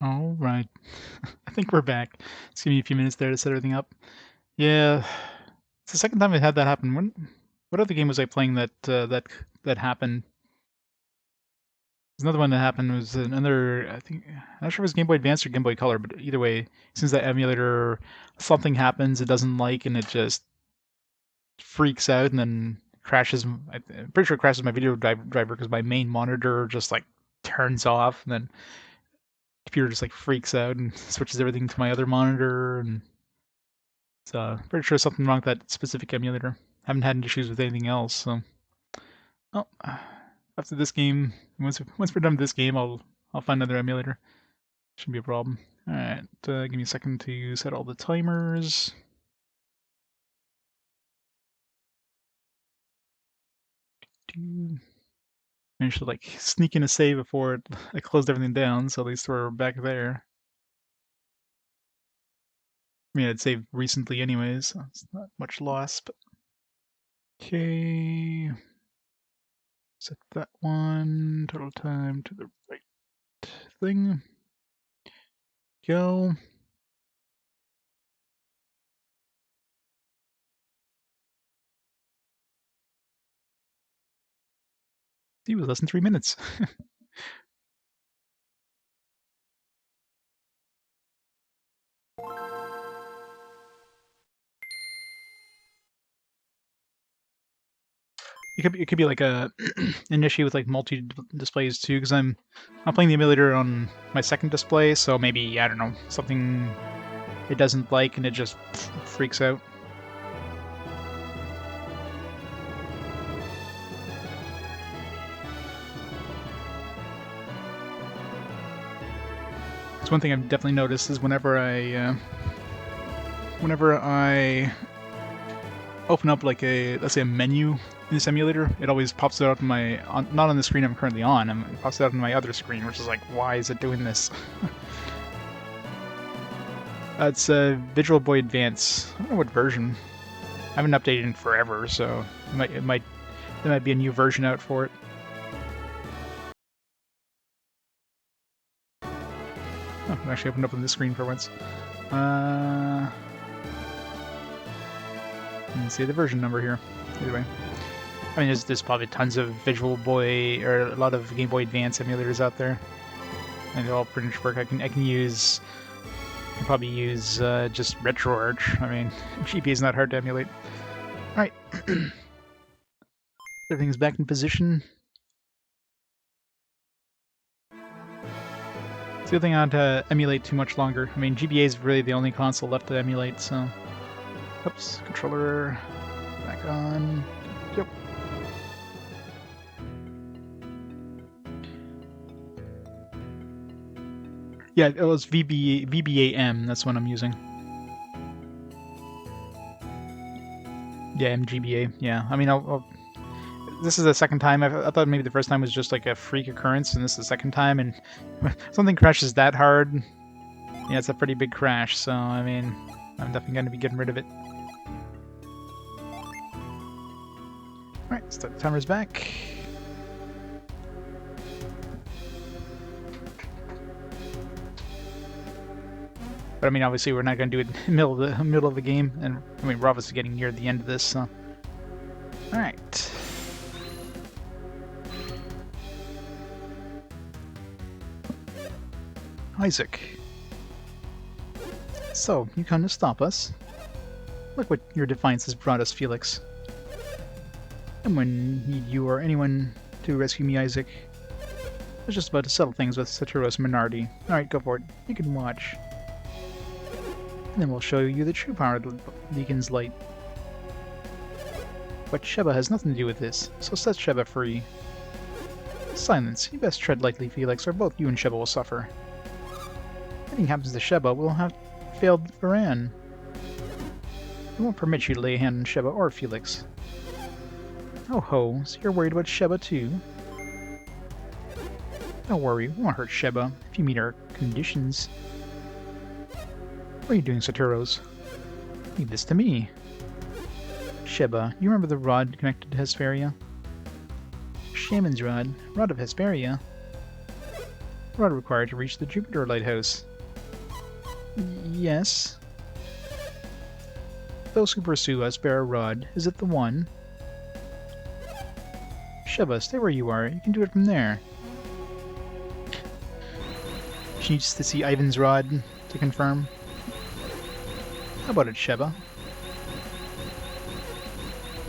All right. I think we're back. Just give me a few minutes there to set everything up. Yeah, it's the second time I had that happen. What other game was I playing that happened? There's another one that happened was another. I think I'm not sure if it was Game Boy Advance or Game Boy Color, but either way, since that emulator, something happens it doesn't like, and it just freaks out and then crashes. I'm pretty sure it crashes my video driver because my main monitor just like turns off, and then computer just like freaks out and switches everything to my other monitor, and so pretty sure something wrong with that specific emulator. Haven't had any issues with anything else. So, well, after this game, once we're done with this game, I'll find another emulator. Shouldn't be a problem. All right, give me a second to set all the timers. Managed to like sneak in a save before I closed everything down, so at least we're back there. I mean, I'd saved recently anyways, so it's not much loss, but okay. Set that one, total time to the right thing. Go. It was less than 3 minutes. It could be like a an issue with like multi displays too, because I'm playing the emulator on my second display, so maybe I don't know something it doesn't like and it just freaks out. It's one thing I've definitely noticed is whenever I open up like let's say a menu in this emulator, it always pops it out not on the screen I'm currently on, it pops it out on my other screen, which is like, why is it doing this? It's a Visual Boy Advance. I don't know what version. I haven't updated in forever, so there might be a new version out for it. Oh, I actually opened up on this screen for once. Let's see the version number here. Either way, I mean, there's probably tons of Visual Boy or a lot of Game Boy Advance emulators out there, and they all pretty much work. I can probably use just RetroArch. I mean, GBA is not hard to emulate. All right, everything's back in position. It's the other thing I don't have to emulate too much longer. I mean, GBA is really the only console left to emulate, so. Oops, controller back on. Yep. Yeah, it was VBAM. That's what I'm using. Yeah, MGBA. Yeah, I mean, this is the second time. I thought maybe the first time was just like a freak occurrence, and this is the second time. And something crashes that hard, yeah, it's a pretty big crash. So I mean, I'm definitely going to be getting rid of it. All right, so the timer's back. But I mean, obviously, we're not going to do it in the middle of the game, and I mean, we're obviously getting near the end of this. So, all right. Isaac. So, you come to stop us. Look what your defiance has brought us, Felix. Someone need you or anyone to rescue me, Isaac. I was just about to settle things with Saturos Minardi. Alright, go for it. You can watch. And then we'll show you the true power of the beacon's light. But Sheba has nothing to do with this, so set Sheba free. Silence. You best tread lightly, Felix, or both you and Sheba will suffer. If anything happens to Sheba, we'll have failed Varan. We won't permit you to lay a hand on Sheba or Felix. Oh ho, so you're worried about Sheba too? Don't worry, we won't hurt Sheba if you meet our conditions. What are you doing, Saturos? Leave this to me. Sheba, you remember the rod connected to Hesperia? Shaman's rod. Rod of Hesperia. Rod required to reach the Jupiter lighthouse. Yes. Those who pursue us bear a rod. Is it the one? Sheba, stay where you are. You can do it from there. She needs to see Ivan's rod to confirm. How about it, Sheba?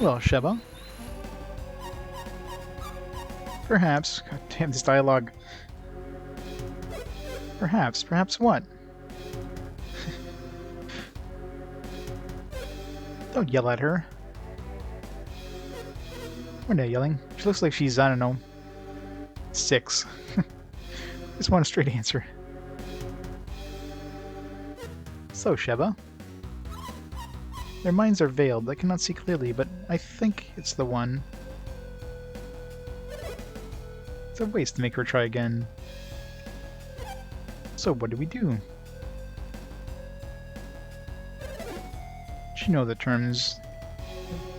Well, Sheba? Perhaps. God damn, this dialogue. Perhaps. Perhaps what? Don't yell at her. We're not yelling. She looks like she's, I don't know, 6. Just want a straight answer. So, Sheba? Their minds are veiled. I cannot see clearly, but I think it's the one. It's a waste to make her try again. So what do we do? Do you know the terms?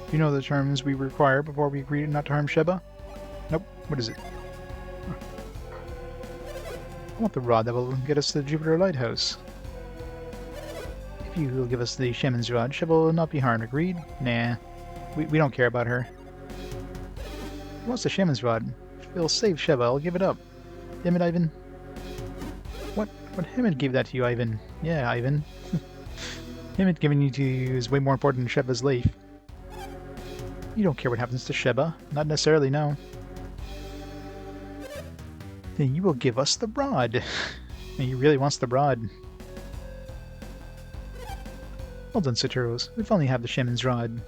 Do you know the terms we require before we agree not to harm Sheba? Nope. What is it? I want the rod that will get us to the Jupiter Lighthouse. If you will give us the shaman's rod, Sheba will not be harmed. Agreed? Nah. We don't care about her. What's the shaman's rod? If it'll save Sheba, I'll give it up. Damn it, Ivan. What Hammond gave that to you, Ivan? Yeah, Ivan. Hammond giving you to you is way more important than Sheba's life. You don't care what happens to Sheba. Not necessarily, no. Then you will give us the rod. And he really wants the rod. Well done, Saturos. We finally have the shaman's rod.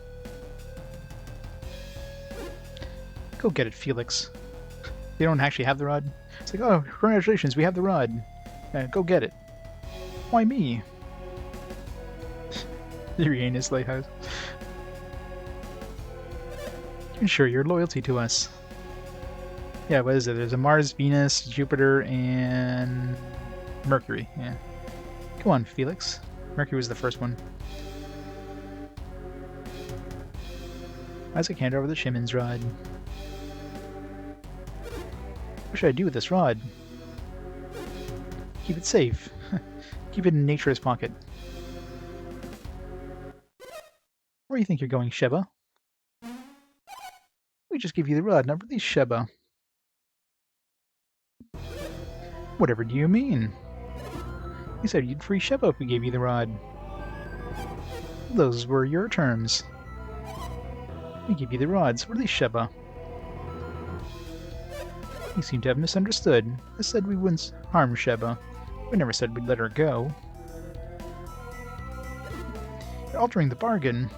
Go get it, Felix. They don't actually have the rod. It's like, oh, congratulations, we have the rod. Go get it. Why me? The Uranus lighthouse. You can show your loyalty to us. Yeah, what is it? There's a Mars, Venus, Jupiter, and Mercury. Yeah. Come on, Felix. Mercury was the first one. Isaac hand over the shaman's rod. What should I do with this rod? Keep it safe. Keep it in Nature's pocket. Where do you think you're going, Sheba? We just gave you the rod, now release Sheba. Whatever do you mean? You said you'd free Sheba if we gave you the rod. Those were your terms. We gave you the rod, so release Sheba. You seem to have misunderstood. I said we wouldn't harm Sheba. We never said we'd let her go. You're altering the bargain.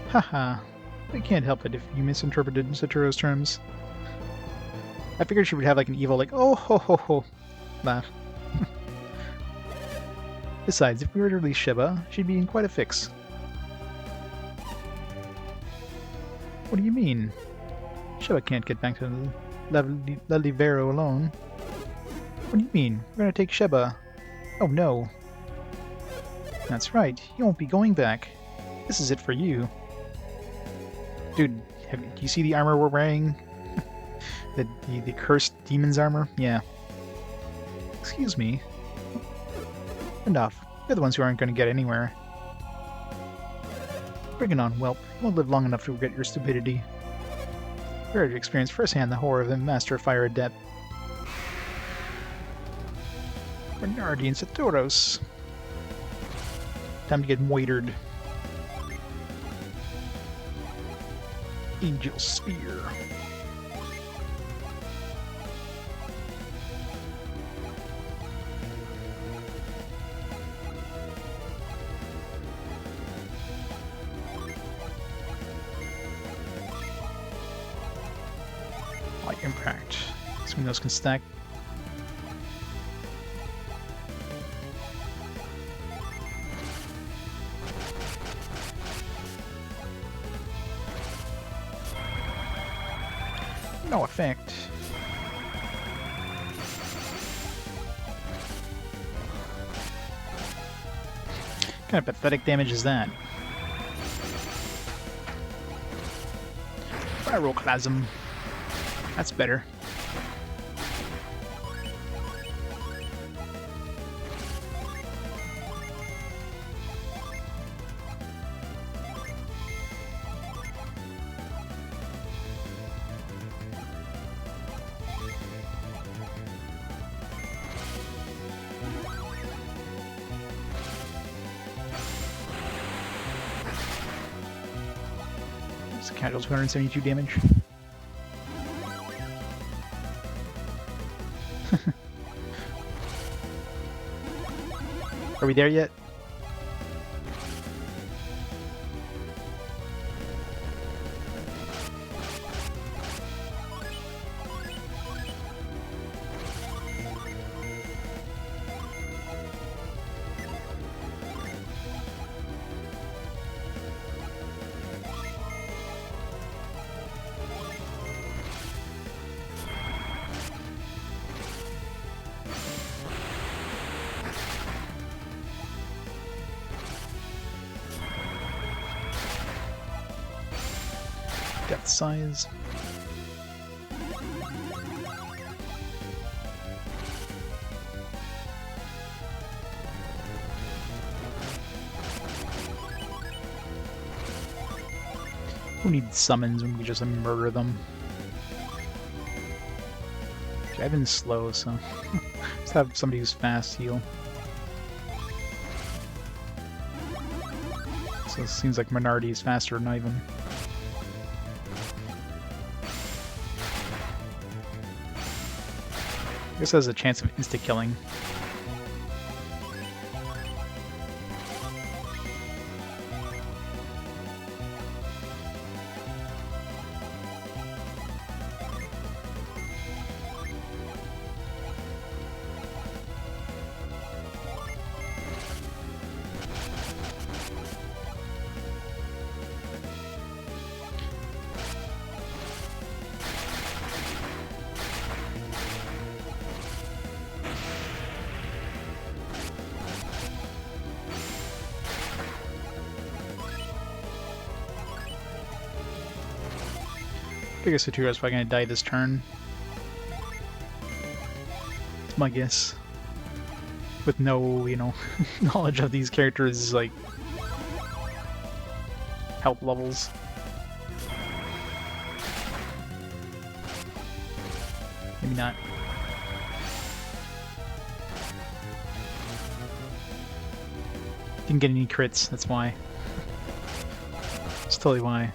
Haha. We can't help it if you misinterpreted Saturo's terms. I figured she would have like an evil, like, oh ho ho ho laugh. Besides, if we were to release Sheba, she'd be in quite a fix. What do you mean? Sheba can't get back to Lelivero alone. What do you mean? We're gonna take Sheba. Oh no. That's right, you won't be going back. This is it for you. Dude, do you see the armor we're wearing? the cursed demon's armor? Yeah. Excuse me. Enough. You're the ones who aren't going to get anywhere. Bring it on, whelp. You won't live long enough to regret your stupidity. We already experienced firsthand the horror of the Master Fire Adept. Bernardi and Saturos. Time to get moitered. Angel Spear. Light Impact. Some of those can stack. No effect. What kind of pathetic damage is that? Pyroclasm. That's better. It's a casual 272 damage. Are we there yet? Depth size. Who needs summons when we just murder them? I've been slow, so just have somebody who's fast heal. So it seems like Minardi is faster than Ivan. I guess it has a chance of insta-killing. I guess Satura's probably gonna die this turn. That's my guess. With no, you know, knowledge of these characters' like help levels. Maybe not. Didn't get any crits, that's why. That's totally why.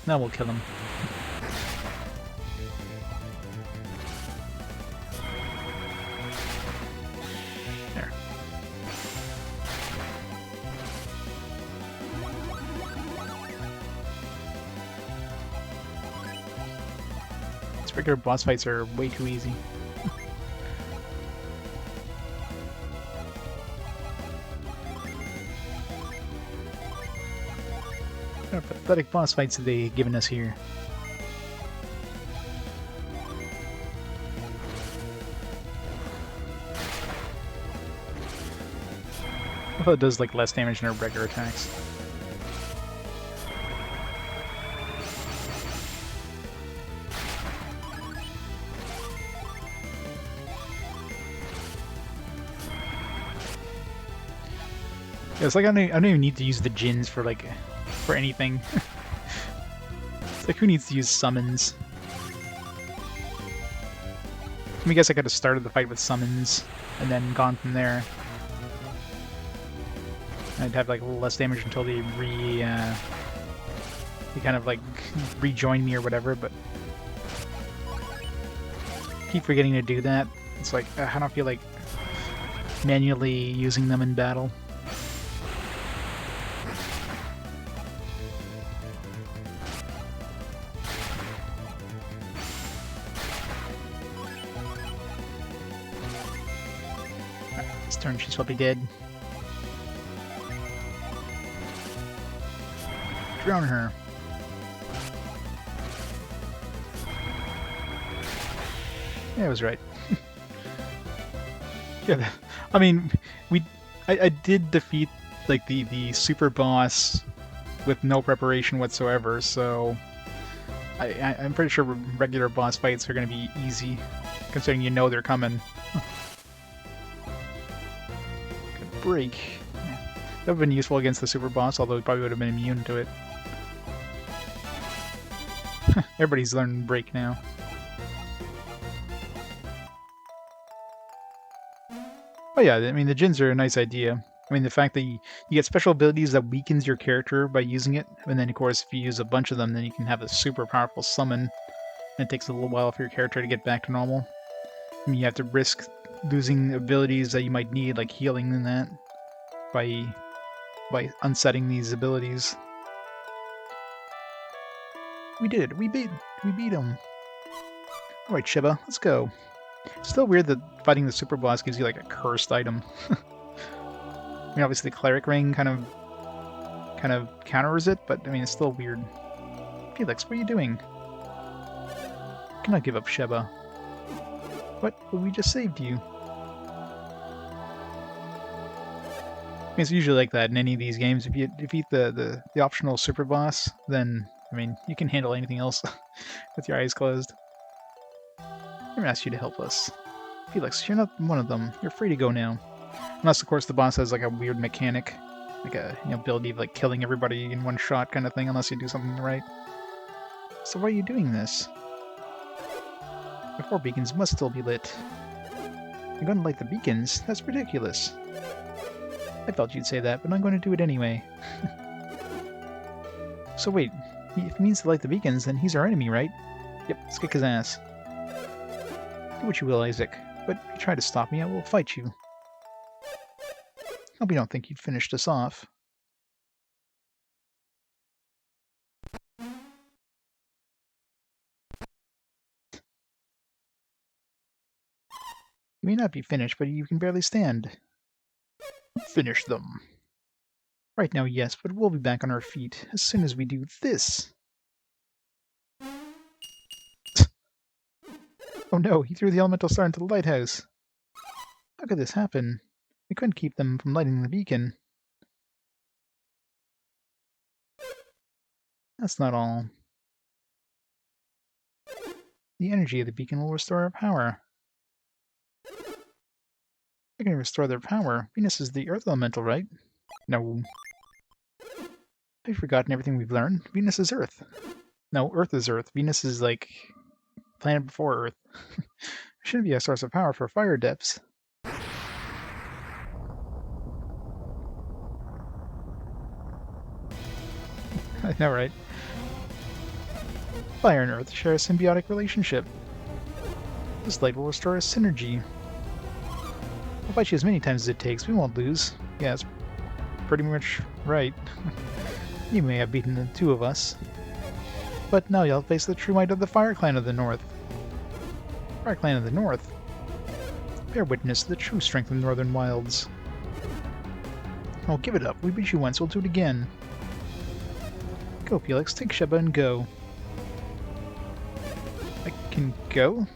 Now we'll kill him. There. These regular boss fights are way too easy. What pathetic boss fights have they given us here? I thought it does like less damage than our regular attacks. Yeah, it's like I don't even need to use the Djinns for like for anything. It's like, who needs to use summons? I guess I could have started the fight with summons and then gone from there. I'd have like a little less damage until they kind of like rejoin me or whatever, but I keep forgetting to do that. It's like I don't feel like manually using them in battle. This turn she's probably dead. Drown her. Yeah, I was right. Yeah, I mean, I did defeat like the super boss with no preparation whatsoever, so I'm pretty sure regular boss fights are going to be easy, considering you know they're coming. Good break. That would have been useful against the super boss, although he probably would have been immune to it. Everybody's learning break now. Oh yeah, I mean the gins are a nice idea. I mean the fact that you get special abilities that weakens your character by using it, and then of course if you use a bunch of them, then you can have a super powerful summon, and it takes a little while for your character to get back to normal. I mean you have to risk losing abilities that you might need, like healing and that, by unsetting these abilities. We did it! We beat him! Alright, Shiba, let's go. Still weird that fighting the super boss gives you like a cursed item. I mean, obviously the cleric ring kind of counters it, but I mean it's still weird. Felix, what are you doing? I cannot give up Sheba. What? But we just saved you. I mean, it's usually like that in any of these games. If you defeat the optional super boss, then I mean you can handle anything else with your eyes closed. I'm gonna ask you to help us. Felix, you're not one of them. You're free to go now. Unless, of course, the boss has like a weird mechanic, like a ability of like killing everybody in one shot kind of thing, unless you do something right. So why are you doing this? The 4 beacons must still be lit. You're going to light the beacons? That's ridiculous. I felt you'd say that, but I'm going to do it anyway. So wait, if he means to light the beacons, then he's our enemy, right? Yep, let's kick his ass. Do what you will, Isaac, but if you try to stop me, I will fight you. Hope you don't think you'd finished us off. You may not be finished, but you can barely stand. Finish them. Right now, yes, but we'll be back on our feet as soon as we do this. Oh no, he threw the elemental star into the lighthouse. How could this happen? We couldn't keep them from lighting the beacon. That's not all. The energy of the beacon will restore our power. They're going to restore their power. Venus is the earth elemental, right? No. Have you forgotten everything we've learned? Venus is Earth. No, Earth is Earth. Venus is like planet before Earth. Shouldn't be a source of power for fire depths. I know, right? Fire and Earth share a symbiotic relationship. This light will restore a synergy. I'll fight you as many times as it takes. We won't lose. Yeah, that's pretty much right. You may have beaten the 2 of us. But now you'll face the true might of the Fire Clan of the North. Fire Clan of the North? Bear witness to the true strength of the Northern Wilds. Oh, give it up. We beat you once, we'll do it again. Go, Felix. Take Sheba and go. I can go?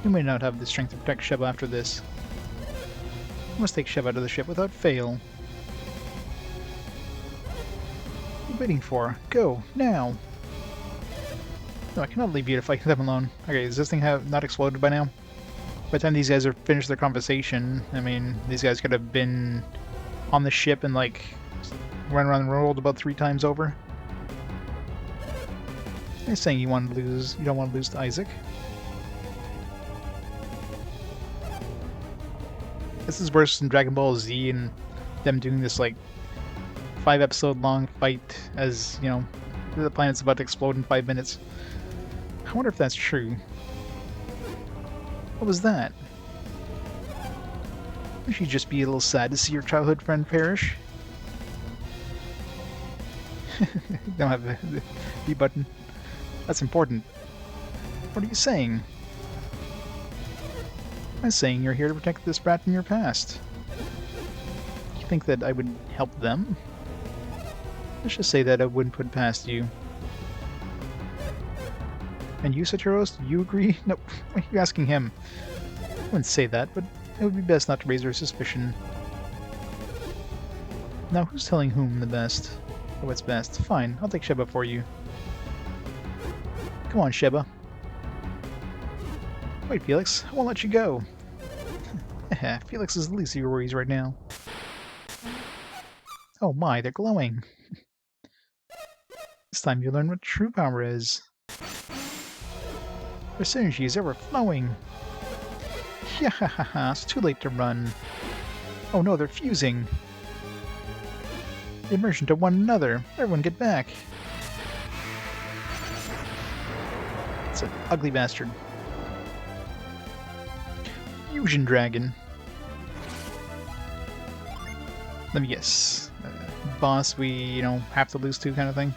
You may not have the strength to protect Sheba after this. You must take Sheba to the ship without fail. What are you waiting for? Go, now! No, I cannot leave you to fight them alone. Okay, is this thing not exploded by now? By the time these guys are finished their conversation, I mean, these guys could have been on the ship and, like, run around the world about 3 times over. You're saying you want to lose, you don't want to lose to Isaac. This is worse than Dragon Ball Z and them doing this, like, 5-episode long fight as, you know, the planet's about to explode in 5 minutes. I wonder if that's true. What was that? Wouldn't you just be a little sad to see your childhood friend perish? Don't have the B button. That's important. What are you saying? I'm saying you're here to protect this brat from your past. You think that I would help them? Let's just say that I wouldn't put it past you. And you, Satiros, do you agree? No, why are you asking him? I wouldn't say that, but it would be best not to raise her suspicion. Now, who's telling whom the best? Or what's best? Fine, I'll take Sheba for you. Come on, Sheba. Wait, Felix, I won't let you go. Felix is the least of your worries right now. Oh my, they're glowing. This time you learn what true power is. Their synergy is overflowing. Yeah, ha ha ha, it's too late to run. Oh no, they're fusing. They merge into one another. Everyone get back. It's an ugly bastard. Fusion Dragon. Let me guess. Boss we, have to lose to kind of thing?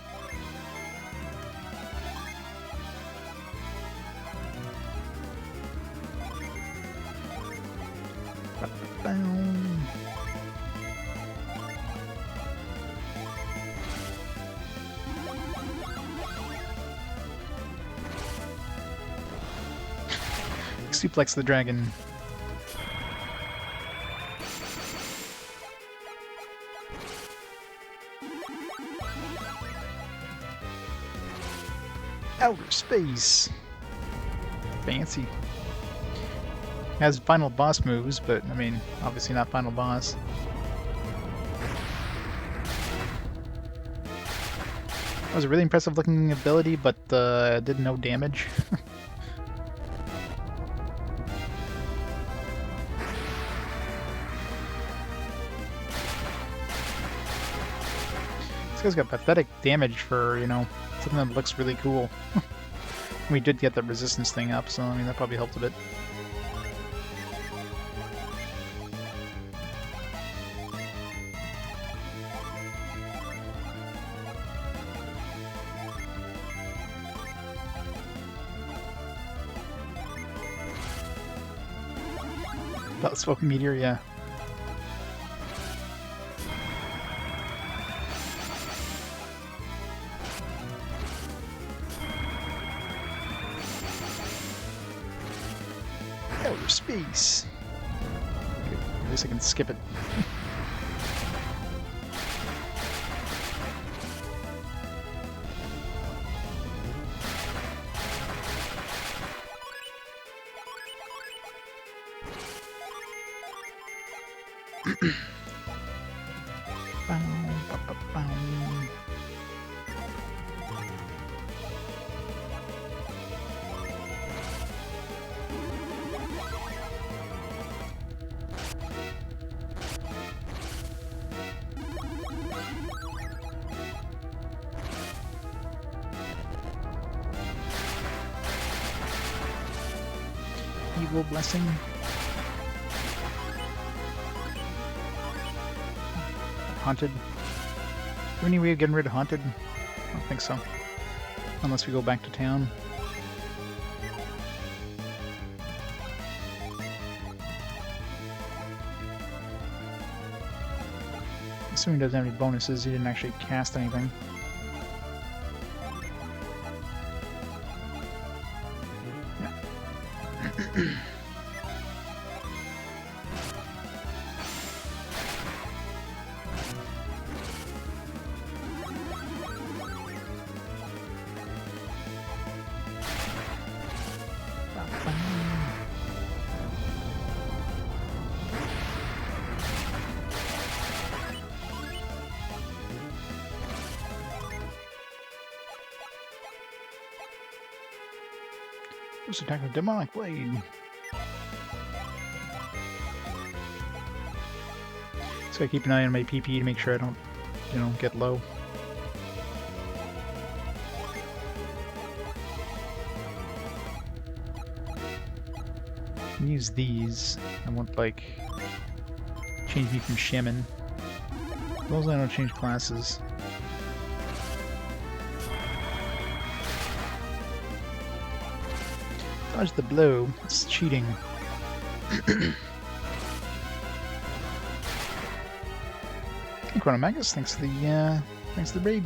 Suplex the dragon. Outer space. Fancy. Has final boss moves, but I mean, obviously not final boss. That was a really impressive looking ability, but did no damage. This guy's got pathetic damage for, something that looks really cool. We did get the resistance thing up, so I mean that probably helped a bit. That smoking meteor, yeah. Outer space. At least I can skip it. Evil blessing. Haunted. Do we have any way of getting rid of Haunted? I don't think so. Unless we go back to town. Assuming he doesn't have any bonuses, he didn't actually cast anything. First attack with demonic blade. So I keep an eye on my PP to make sure I don't, get low. Use these. I won't like change me from shaman. As long as I don't change classes. Dodge the blow. It's cheating. Hey, Chronomagus, thanks for the raid.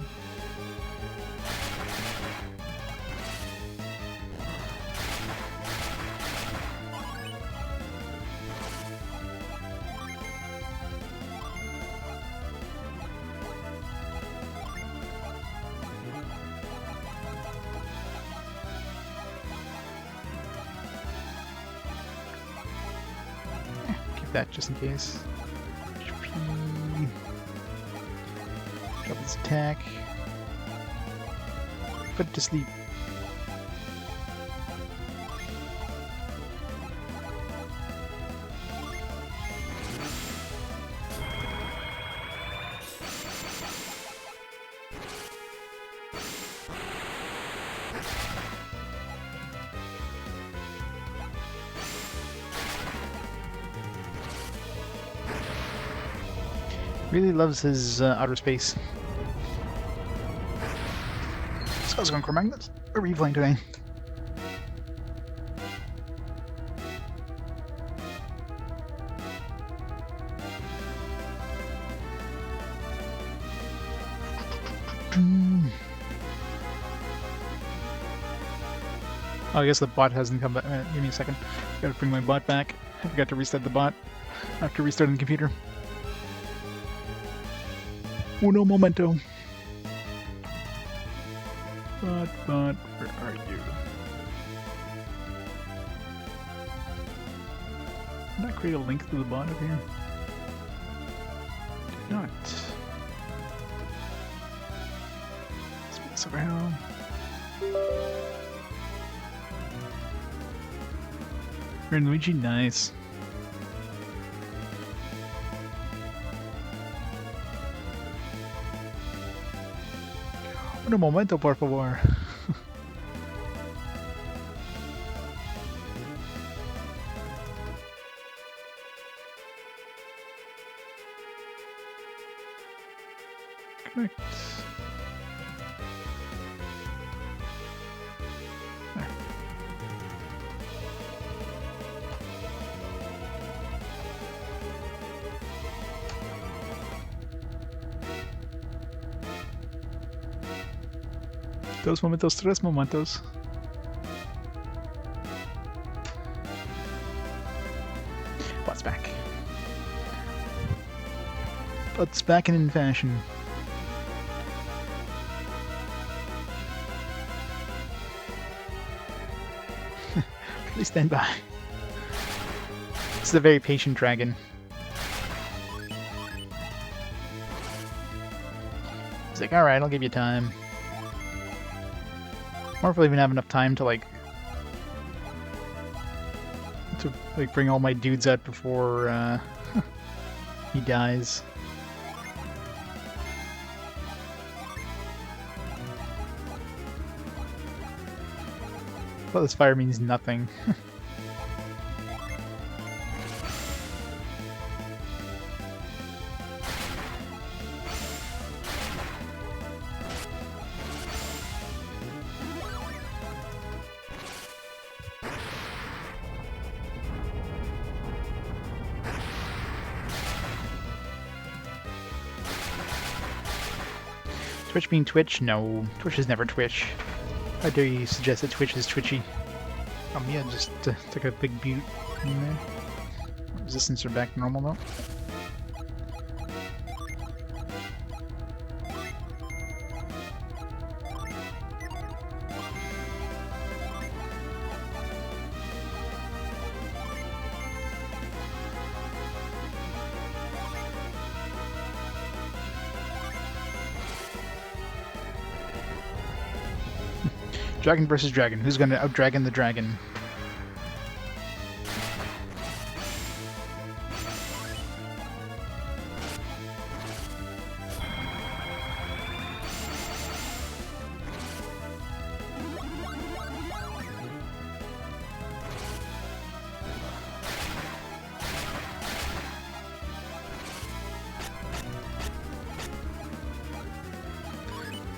That just in case. HP. Drop his attack. Put it to sleep. Really loves his outer space. So how's it going, Cormagnus? What are you playing today? Oh, I guess the bot hasn't come back. Give me a second. Gotta bring my bot back. I forgot to restart the bot after restarting the computer. Uno momento. Bot, where are you? Did I create a link to the bot over here? Did not. Let's mess around. Ren Luigi, nice. Un momento, por favor. Connect. There. Dos momentos, tres momentos. Bot's back. Bot's back and in fashion. Please stand by. This is a very patient dragon. He's like, alright, I'll give you time. I wonder if I'll even have enough time to bring all my dudes out before he dies. But this fire means nothing. Twitch being Twitch? No, Twitch is never Twitch. How dare you suggest that Twitch is twitchy? Mia just took a big butte in there. Resistance are back to normal though. Dragon versus dragon. Who's gonna out-dragon the dragon?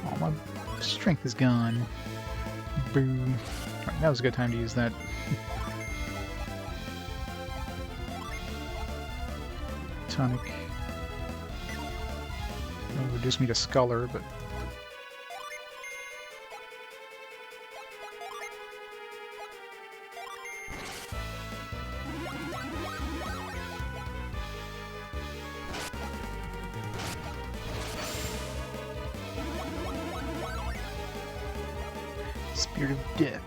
Oh, my strength is gone. Boom. Right, that was a good time to use that. Tonic. That'll reduce me to Scholar, but... Spirit of Death.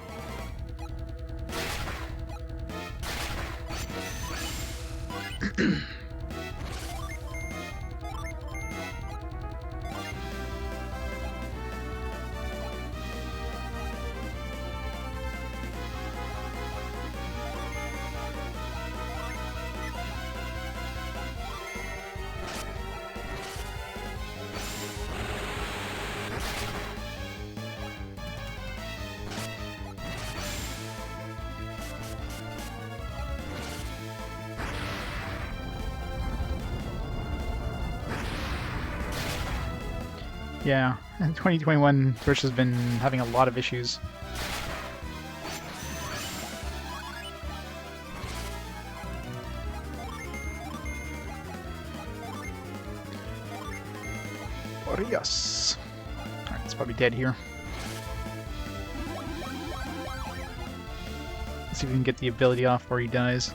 Yeah, 2021 Twitch has been having a lot of issues. Yes. Alright, it's probably dead here. Let's see if we can get the ability off before he dies.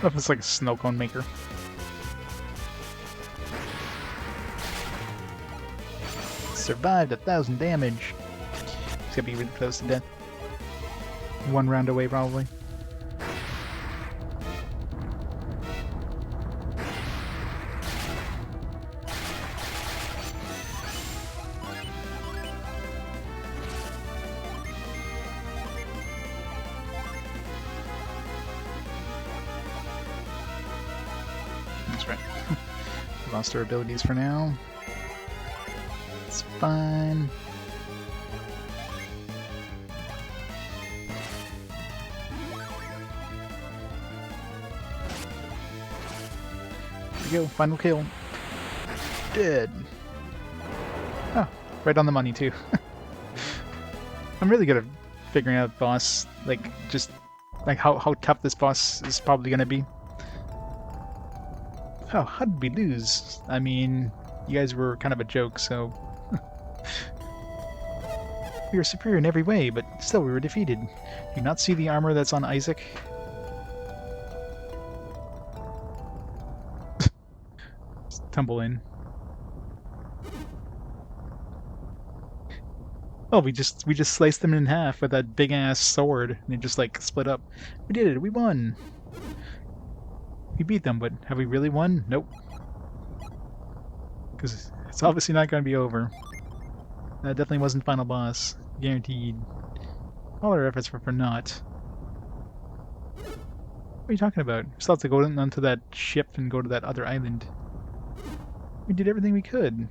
It's like a snow cone maker. Survived 1,000 damage. He's gonna be really close to death. One round away, probably. That's right. Lost our abilities for now. It's fine. Go, final kill. Dead. Oh, right on the money too. I'm really good at figuring out boss, like just like how tough this boss is probably gonna be. Oh, how did we lose? I mean, you guys were kind of a joke, so we were superior in every way, but still we were defeated. Do you not see the armor that's on Isaac? Tumble in. Oh, we just sliced them in half with that big ass sword, and it just like split up. We did it. We won. We beat them, but have we really won? Nope. Because it's obviously not going to be over. That definitely wasn't final boss. Guaranteed. All our efforts were for naught. What are you talking about? We still have to go onto that ship and go to that other island. We did everything we could.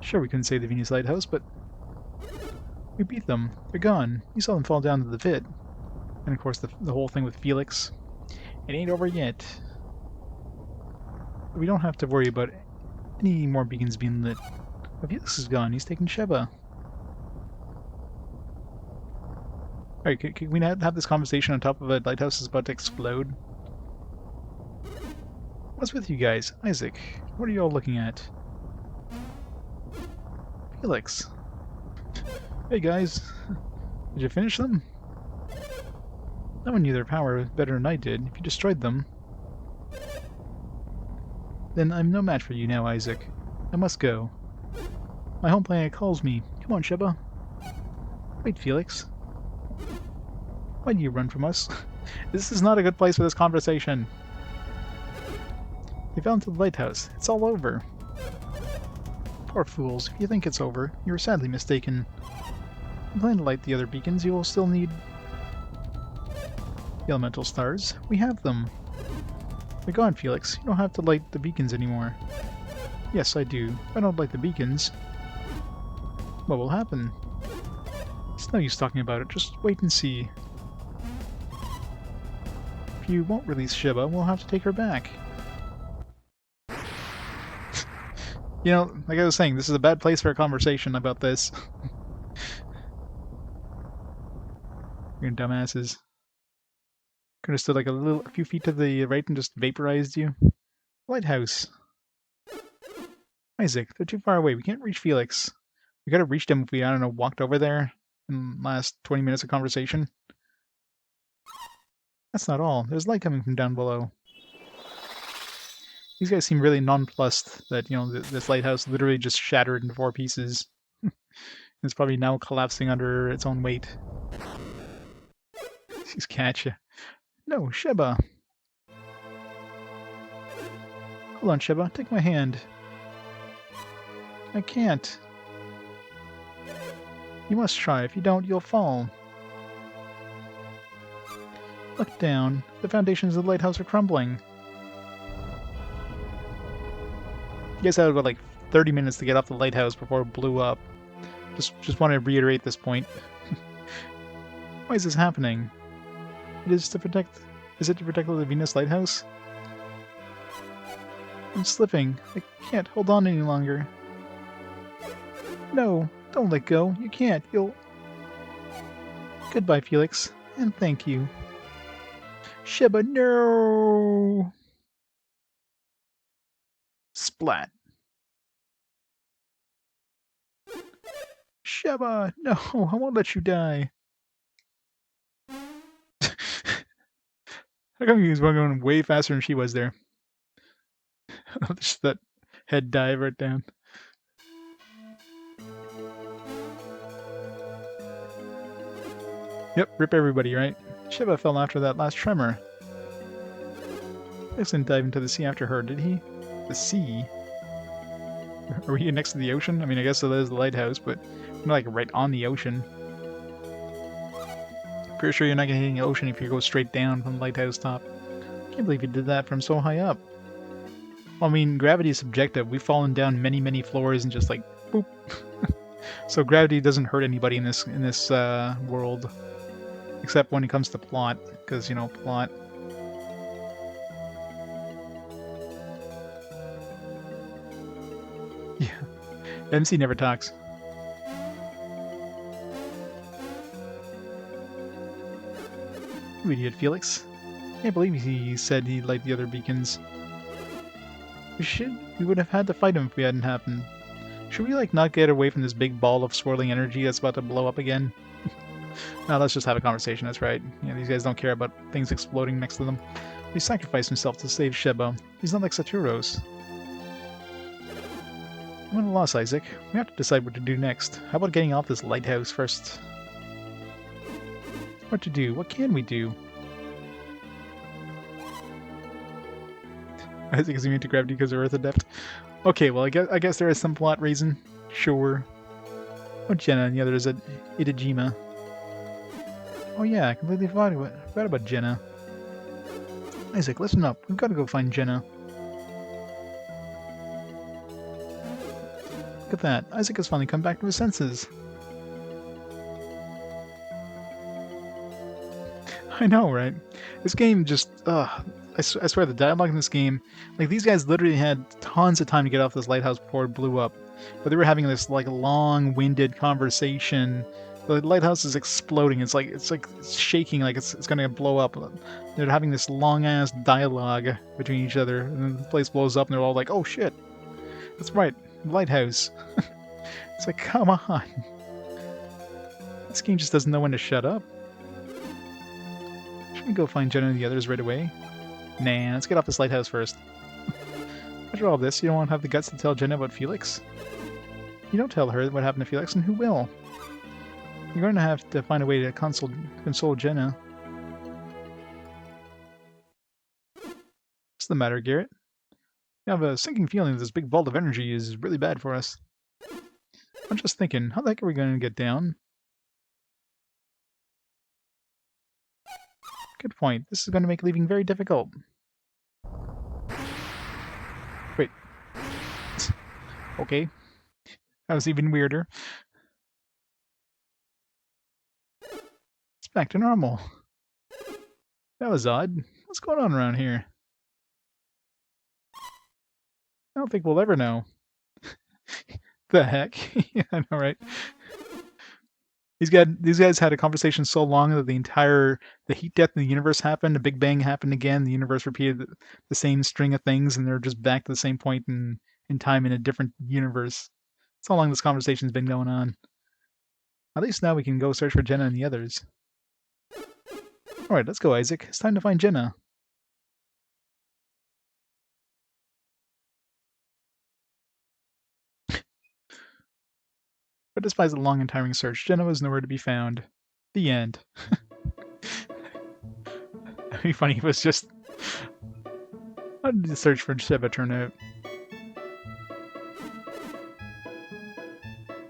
Sure, we couldn't save the Venus Lighthouse, but we beat them. They're gone. You saw them fall down to the pit. And of course, the whole thing with Felix. It ain't over yet. But we don't have to worry about any more beacons being lit. But Felix is gone. He's taking Sheba. Alright, can we have this conversation on top of a lighthouse that's about to explode? What's with you guys? Isaac, what are you all looking at? Felix. Hey guys, did you finish them? No one knew their power better than I did. If you destroyed them, then I'm no match for you now, Isaac. I must go. My home planet calls me. Come on, Sheba. Wait, Felix. Why do you run from us? This is not a good place for this conversation. They fell into the lighthouse. It's all over. Poor fools. If you think it's over, you are sadly mistaken. You plan to light the other beacons, you will still need the elemental stars. We have them. They're gone, Felix. You don't have to light the beacons anymore. Yes, I do. If I don't light the beacons, what will happen? It's no use talking about it. Just wait and see. If you won't release Sheba, we'll have to take her back. You know, like I was saying, this is a bad place for a conversation about this. You're dumbasses. Could have stood like a few feet to the right and just vaporized you. Lighthouse. Isaac, they're too far away. We can't reach Felix. We could have reached him if we, I don't know, walked over there in the last 20 minutes of conversation. That's not all. There's light coming from down below. These guys seem really nonplussed that, you know, this lighthouse literally just shattered into 4 pieces. It's probably now collapsing under its own weight. She's catch ya. No, Sheba. Hold on, Sheba. Take my hand. I can't. You must try. If you don't, you'll fall. Look down. The foundations of the lighthouse are crumbling. You guys had about like 30 minutes to get off the lighthouse before it blew up. Just want to reiterate this point. Why is this happening? It is to protect... Is it to protect the Venus Lighthouse? I'm slipping. I can't hold on any longer. No, don't let go. You can't. You'll... Goodbye, Felix. And thank you. Sheba, no! Splat. Sheba, no, I won't let you die. How come he was going way faster than she was there? Just that head dive right down. Yep, rip everybody, right? Sheba fell after that last tremor. Felix didn't dive into the sea after her, did he? The sea? Are we next to the ocean? I mean, I guess it is the lighthouse, but we're like right on the ocean. Pretty sure you're not gonna hit the ocean if you go straight down from the lighthouse top. Can't believe you did that from so high up. Well, I mean, gravity is subjective. We've fallen down many, many floors and just like boop. So gravity doesn't hurt anybody in this world, except when it comes to plot, because you know plot. Yeah, MC never talks. You idiot, Felix. Can't believe he said he'd light the other beacons. We would have had to fight him if we hadn't happened. Should we, like, not get away from this big ball of swirling energy that's about to blow up again? No, let's just have a conversation, that's right. You know, these guys don't care about things exploding next to them. He sacrificed himself to save Sheba. He's not like Saturos. I'm at a loss, Isaac. We have to decide what to do next. How about getting off this lighthouse first? What to do? What can we do? Isaac is immune to gravity because of Earth Adept. Okay, well, I guess there is some plot reason. Sure. Oh, Jenna, and the other is at Itajima. Oh yeah, I completely forgot about Jenna. Isaac, listen up. We've got to go find Jenna. Look at that. Isaac has finally come back to his senses. I know, right? This game just... I swear, the dialogue in this game... Like, these guys literally had tons of time to get off this lighthouse before it blew up. But they were having this, like, long-winded conversation. The lighthouse is exploding. It's shaking like it's gonna blow up. They're having this long-ass dialogue between each other. And then the place blows up and they're all like, oh shit. That's right. Lighthouse. It's like, come on. This game just doesn't know when to shut up. Should we go find Jenna and the others right away? Nah, let's get off this lighthouse first. After all this, you don't want to have the guts to tell Jenna about Felix? You don't tell her what happened to Felix, and who will? You're going to have to find a way to console Jenna. What's the matter, Garrett? I have a sinking feeling that this big vault of energy is really bad for us. I'm just thinking, how the heck are we going to get down? Good point. This is going to make leaving very difficult. Wait. Okay. That was even weirder. It's back to normal. That was odd. What's going on around here? I don't think we'll ever know. The heck? Yeah, I know, right? These guys had a conversation so long that the heat death in the universe happened, the Big Bang happened again, the universe repeated the same string of things, and they're just back to the same point in time in a different universe. That's how long this conversation's been going on. At least now we can go search for Jenna and the others. Alright, let's go, Isaac. It's time to find Jenna. But despite the long and tiring search, Jenna was nowhere to be found. The end. It'd be funny if it was just... How did the search for Sheba turn out?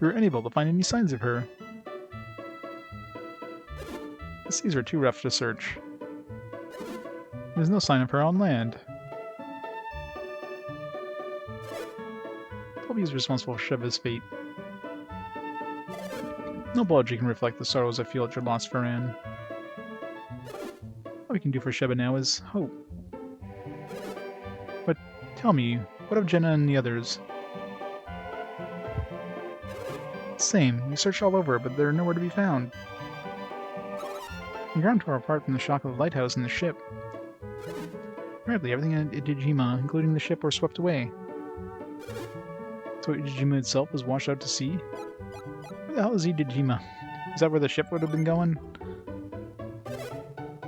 We were unable to find any signs of her. The seas are too rough to search. There's no sign of her on land. Toby is responsible for Sheba's fate. No apology can reflect the sorrows I feel at your loss, Faran. All we can do for Sheba now is hope. But tell me, what of Jenna and the others? Same. We searched all over, but they're nowhere to be found. The ground tore apart from the shock of the lighthouse and the ship. Apparently, everything in Idijima, including the ship, were swept away. So Idijima itself was washed out to sea? Where the hell is Idijima? Is that where the ship would have been going?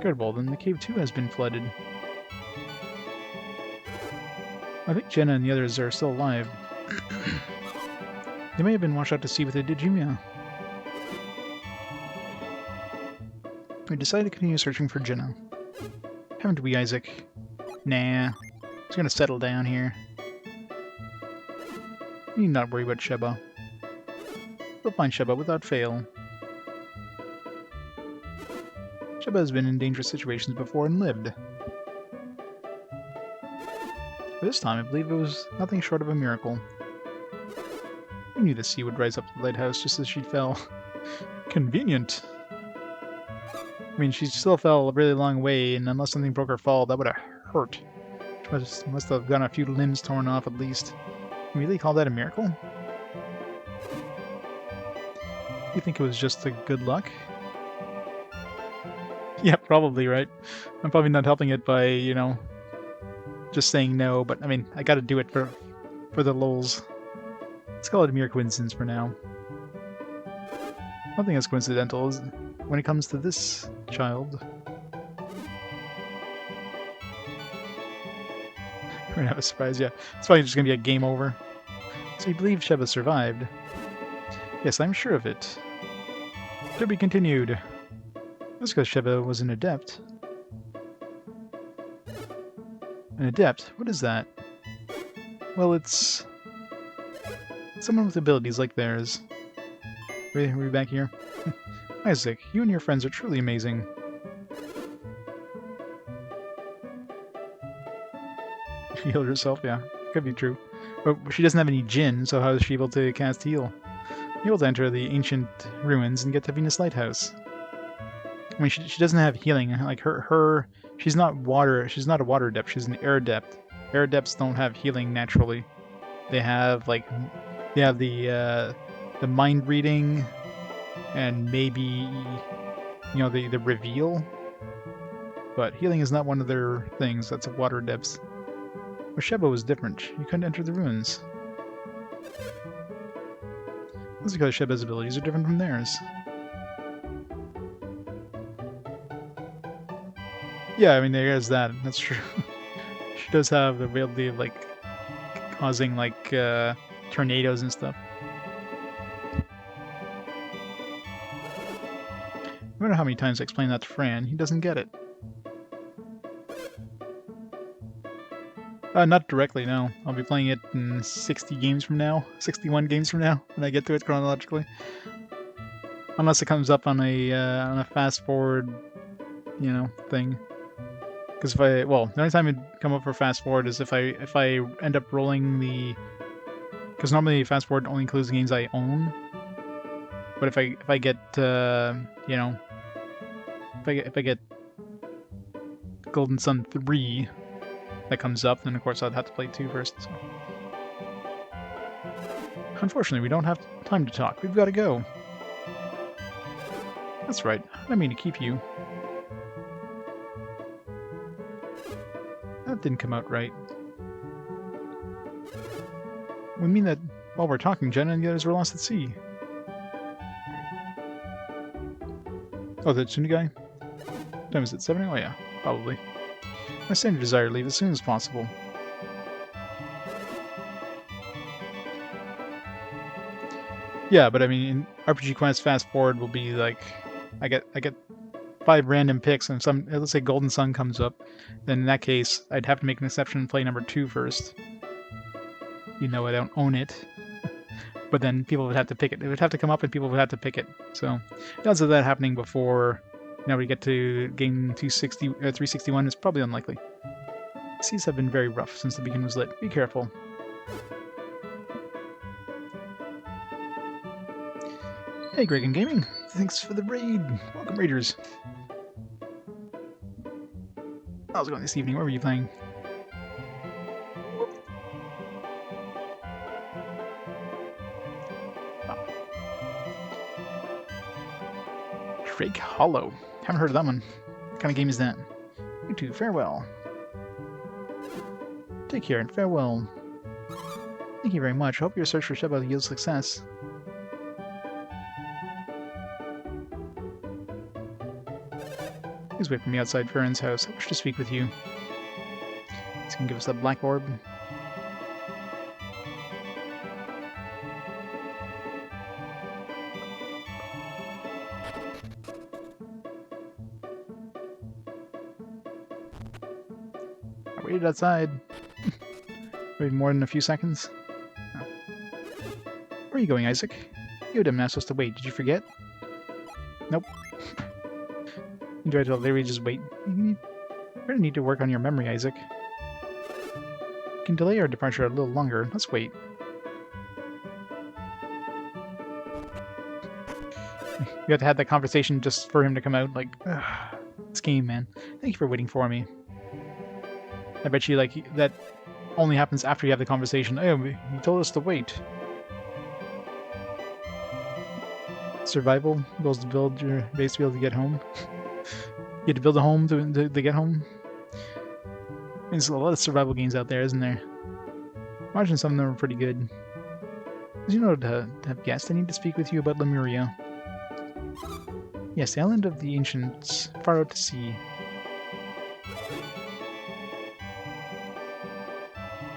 Good, well then the cave too has been flooded. I think Jenna and the others are still alive. They may have been washed out to sea with Idijima. We decided to continue searching for Jenna. Haven't we, Isaac? Nah. He's gonna settle down here. You need not worry about Sheba. We'll find Sheba without fail. Sheba has been in dangerous situations before and lived. But this time, I believe it was nothing short of a miracle. We knew the sea would rise up to the lighthouse just as she fell. Convenient. I mean, she still fell a really long way, and unless something broke her fall, that would have hurt. She must have gotten a few limbs torn off at least. Can you really call that a miracle? You think it was just a good luck? Yeah, probably, right? I'm probably not helping it by, you know, just saying no, but I mean, I gotta do it for the lols. Let's call it a mere coincidence for now. Nothing is coincidental when it comes to this child. We're gonna have a surprise, yeah. It's probably just gonna be a game over. So you believe Sheba survived? Yes, I'm sure of it. To be continued. That's because Sheba was an adept. An adept? What is that? Well, it's someone with abilities like theirs. Are we back here? Isaac, you and your friends are truly amazing. She healed herself? Yeah, could be true. But she doesn't have any Jinn, so how is she able to cast heal? Able to enter the ancient ruins and get to Venus Lighthouse. I mean, she doesn't have healing. Like she's not water. She's not a water adept. She's an air adept. Air adepts don't have healing naturally. They have the mind reading, and maybe, you know, the reveal. But healing is not one of their things. That's a water adepts. But Sheba was different. You couldn't enter the ruins. That's because Sheba's abilities are different from theirs. Yeah, I mean, there is that. That's true. She does have the ability of, like, causing, like, tornadoes and stuff. No matter how many times I explain that to Fran, he doesn't get it. Not directly, no. I'll be playing it in 60 games from now. 61 games from now, when I get to it chronologically. Unless it comes up on a fast forward, you know, thing. Because the only time it'd come up for fast forward is if I end up rolling the, because normally fast forward only includes the games I own. But if I get you know, if I get Golden Sun 3 that comes up, then of course I'd have to play 2 first. So. Unfortunately, we don't have time to talk. We've got to go. That's right. I didn't mean to keep you. That didn't come out right. We mean that while we're talking, Jenna and the others were lost at sea. Oh, the Tsuni guy? What time is it? 7? Oh yeah, probably. My standard desire to leave as soon as possible. Yeah, but I mean, in RPG Quest fast forward will be like, I get 5 random picks, and let's say Golden Sun comes up, then in that case, I'd have to make an exception and play number 2 first. Even though I don't own it. But then people would have to pick it. It would have to come up and people would have to pick it. So, the odds of that happening before, you know, we get to game 361 is probably unlikely. The seas have been very rough since the beacon was lit. Be careful. Hey, Greg and Gaming. Thanks for the raid. Welcome, Raiders. How's it going this evening? What were you playing? Drake Hollow. Haven't heard of that one. What kind of game is that? You too. Farewell. Take care and farewell. Thank you very much. Hope your search for Sheba yields success. Please wait for me outside Farron's house. I wish to speak with you. He's gonna give us that black orb. I waited outside. Waited more than a few seconds. Oh. Where are you going, Isaac? You didn't ask us to wait. Did you forget? Nope. You tried to literally just wait. You're gonna need to work on your memory, Isaac. We can delay our departure a little longer. Let's wait. You had to have that conversation just for him to come out. Like, ugh, this game, man. Thank you for waiting for me. I bet you, like, that only happens after you have the conversation. Oh, you told us to wait. Survival goes to build your base to be able to get home. You had to build a home to get home. There's a lot of survival games out there, isn't there? Imagine some of them are pretty good. As you know, to have guests, I need to speak with you about Lemuria. Yes, the island of the ancients, far out to sea.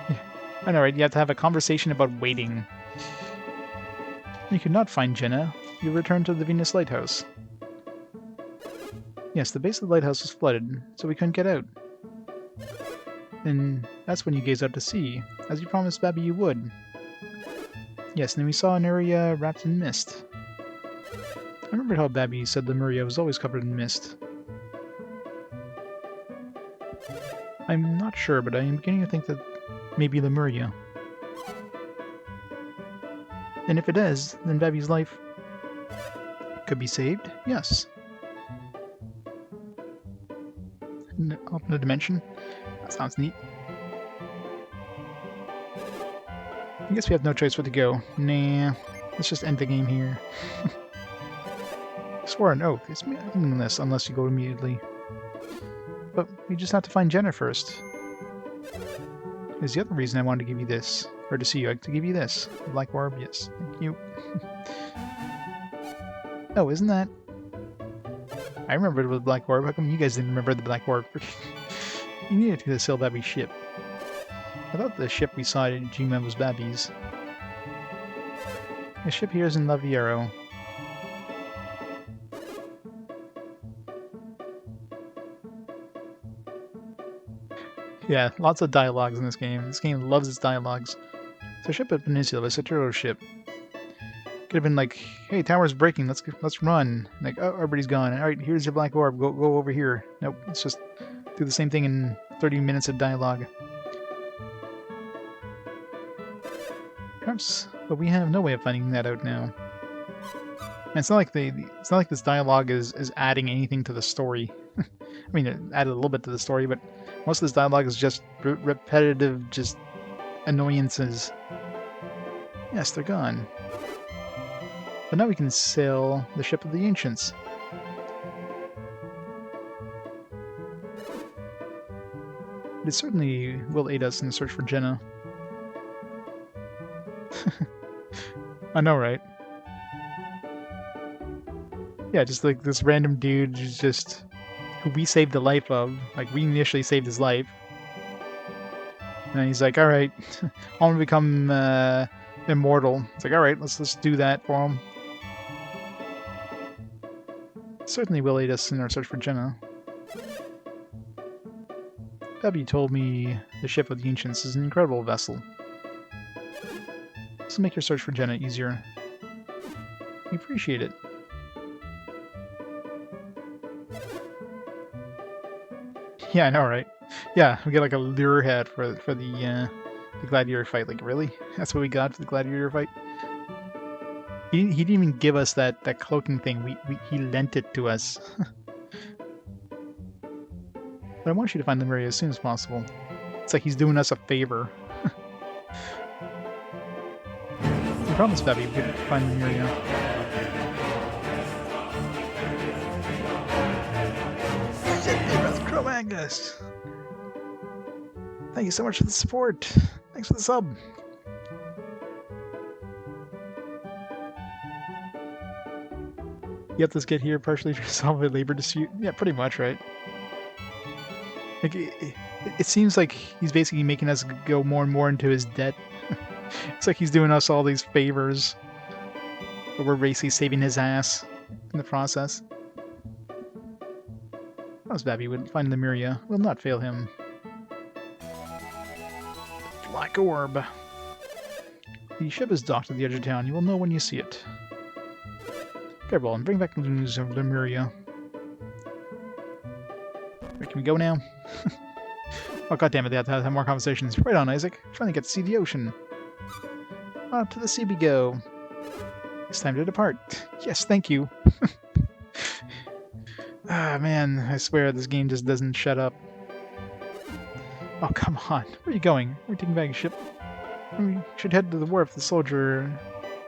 Yeah, I know, right? You have to have a conversation about waiting. You could not find Jenna. You returned to the Venus Lighthouse. Yes, the base of the lighthouse was flooded, so we couldn't get out. And that's when you gazed out to sea, as you promised Babby you would. Yes, and then we saw an area wrapped in mist. I remembered how Babby said Lemuria was always covered in mist. I'm not sure, but I am beginning to think that maybe Lemuria. And if it is, then Babby's life could be saved? Yes. Open a dimension? That sounds neat. I guess we have no choice but to go. Nah, let's just end the game here. I swore an oath. It's meaningless unless you go immediately. But we just have to find Jenna first. There's the other reason I wanted to give you this. Or to see you, to give you this. The black orb, yes. Thank you. Oh, isn't that... I remembered the black orb. How come you guys didn't remember the black orb? You needed to sail Babby's ship. I thought the ship we saw at Gma was Babby's. The ship here is in Laviero. Yeah, lots of dialogues in this game. This game loves its dialogues. So ship at Peninsula, it's a turtle ship. Could have been like, hey, tower's breaking, let's run. Like, oh, everybody's gone. Alright, here's your black orb, go over here. Nope, let's just do the same thing in 30 minutes of dialogue. Perhaps, but we have no way of finding that out now. And it's not like it's not like this dialogue is adding anything to the story. I mean, it added a little bit to the story, but most of this dialogue is just repetitive, just annoyances. Yes, they're gone. But now we can sail the ship of the ancients. It certainly will aid us in the search for Jenna. I know, right? Yeah, just like this random dude who's just... who we saved the life of. Like, we initially saved his life. And he's like, alright, I want to become immortal. It's like, alright, let's do that for him. Certainly will aid us in our search for Jenna. Babby told me the ship of the ancients is an incredible vessel. This will make your search for Jenna easier. We appreciate it. Yeah, I know, right? Yeah, we get like a lure head for the gladiator fight. Like, really? That's what we got for the gladiator fight? He didn't even give us that cloaking thing. He lent it to us. But I want you to find Lemuria as soon as possible. It's like he's doing us a favor. I promised Bevy we could find Lemuria. Cro-Magnus! Thank you so much for the support. Thanks for the sub. You have to get here partially to solve a labor dispute. Yeah, pretty much, right? Like, it seems like he's basically making us go more and more into his debt. It's like he's doing us all these favors, but we're basically saving his ass in the process. How's Babby would find Lemuria? Will not fail him. Black orb. The ship is docked at the edge of town. You will know when you see it. Farewell, and bring back the news of Lemuria. Wait, can we go now? Oh, goddammit, they have to have more conversations. Right on, Isaac. Trying to get to see the ocean. To the sea we go. It's time to depart. Yes, thank you. Ah, man, I swear this game just doesn't shut up. Oh, come on. Where are you going? We're taking back a ship. We should head to the wharf the soldier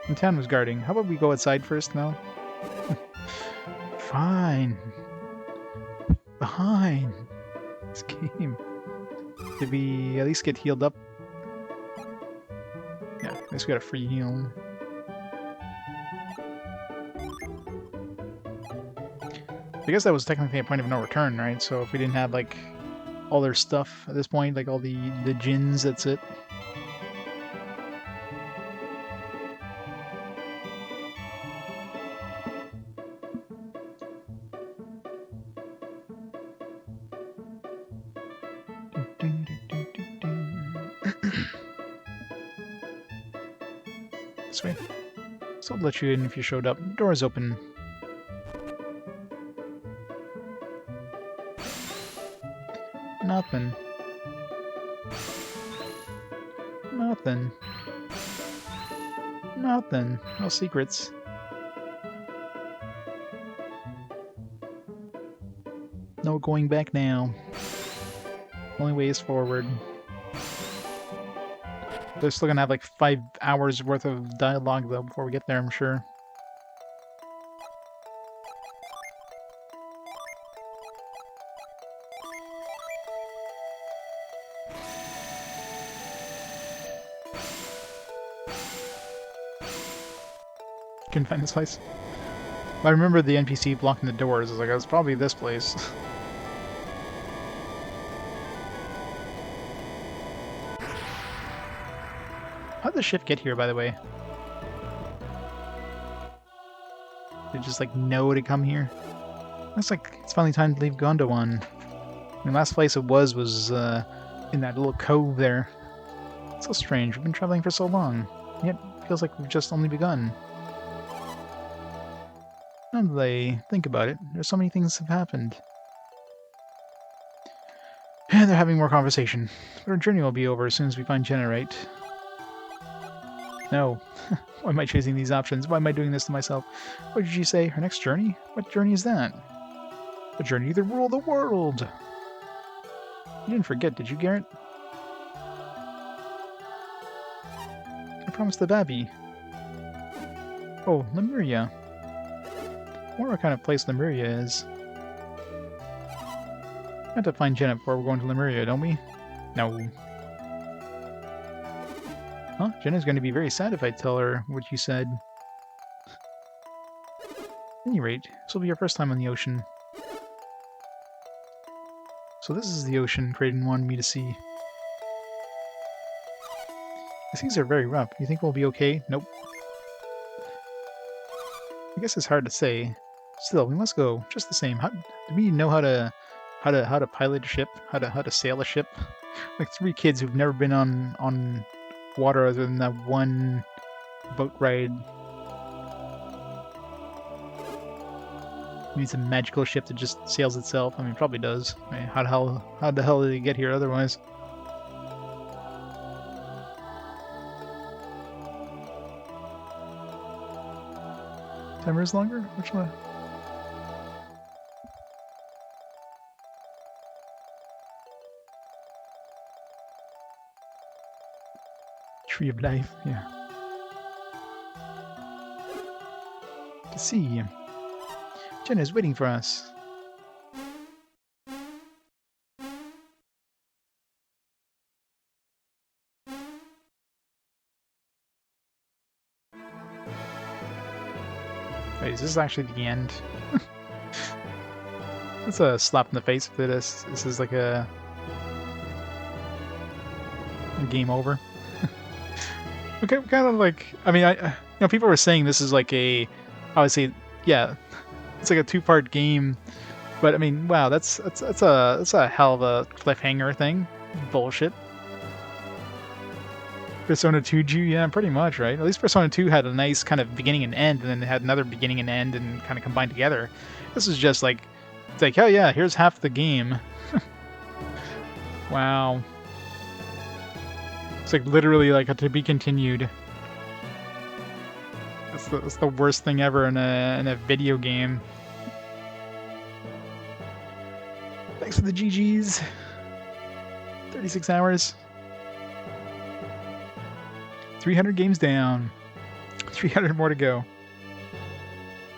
in town was guarding. How about we go outside first now? Fine. Fine. This game. Did we at least get healed up? Yeah, at least we got a free heal. I guess that was technically a point of no return, right? So if we didn't have, like, all their stuff at this point, like all the gins, that's it. This way. So I'll let you in if you showed up. Door is open. Nothing. Nothing. Nothing. No secrets. No going back now. Only way is forward. They're still gonna have like 5 hours worth of dialogue though before we get there, I'm sure. Couldn't find this place. I remember the NPC blocking the doors. I was like, it's probably this place. How'd the ship get here, by the way? Did it just, like, know to come here? Looks like it's finally time to leave Gondowan. The last place it was in that little cove there. It's so strange. We've been traveling for so long. Yet it feels like we've just only begun. Now that I think about it, there's so many things have happened. And they're having more conversation. But our journey will be over as soon as we find Jenna, right? No. Why am I choosing these options? Why am I doing this to myself? What did you say? Her next journey? What journey is that? The journey to rule the world! You didn't forget, did you, Garrett? I promised the Babby. Oh, Lemuria. I wonder what kind of place Lemuria is. We have to find Jenna before we're going to Lemuria, don't we? No. Huh? Jenna's going to be very sad if I tell her what you said. At any rate, this will be your first time on the ocean. So this is the ocean Kraden wanted me to see. The seas are very rough. You think we'll be okay? Nope. I guess it's hard to say. Still, we must go. Just the same. Do we know how to pilot a ship? How to sail a ship? Like 3 kids who've never been on water other than that one boat ride. Maybe it's a magical ship that just sails itself. I mean, it probably does. I mean, how the hell did it get here otherwise? Timer is longer? Which one? Tree of Life, yeah. To see. Jenna is waiting for us. Wait, is this actually the end? That's a slap in the face for this. This is like a game over. Okay, kind of like, I mean, people were saying this is like obviously, yeah, it's like a two-part game, but I mean, wow, that's a hell of a cliffhanger thing. Bullshit. Persona 2 yeah, pretty much, right? At least Persona 2 had a nice kind of beginning and end, and then it had another beginning and end, and kind of combined together. This is just like, it's like, hell yeah, here's half the game. Wow. It's like literally like a to be continued. That's the worst thing ever in a video game. Thanks for the GGs. 36 hours. 300 games down. 300 more to go.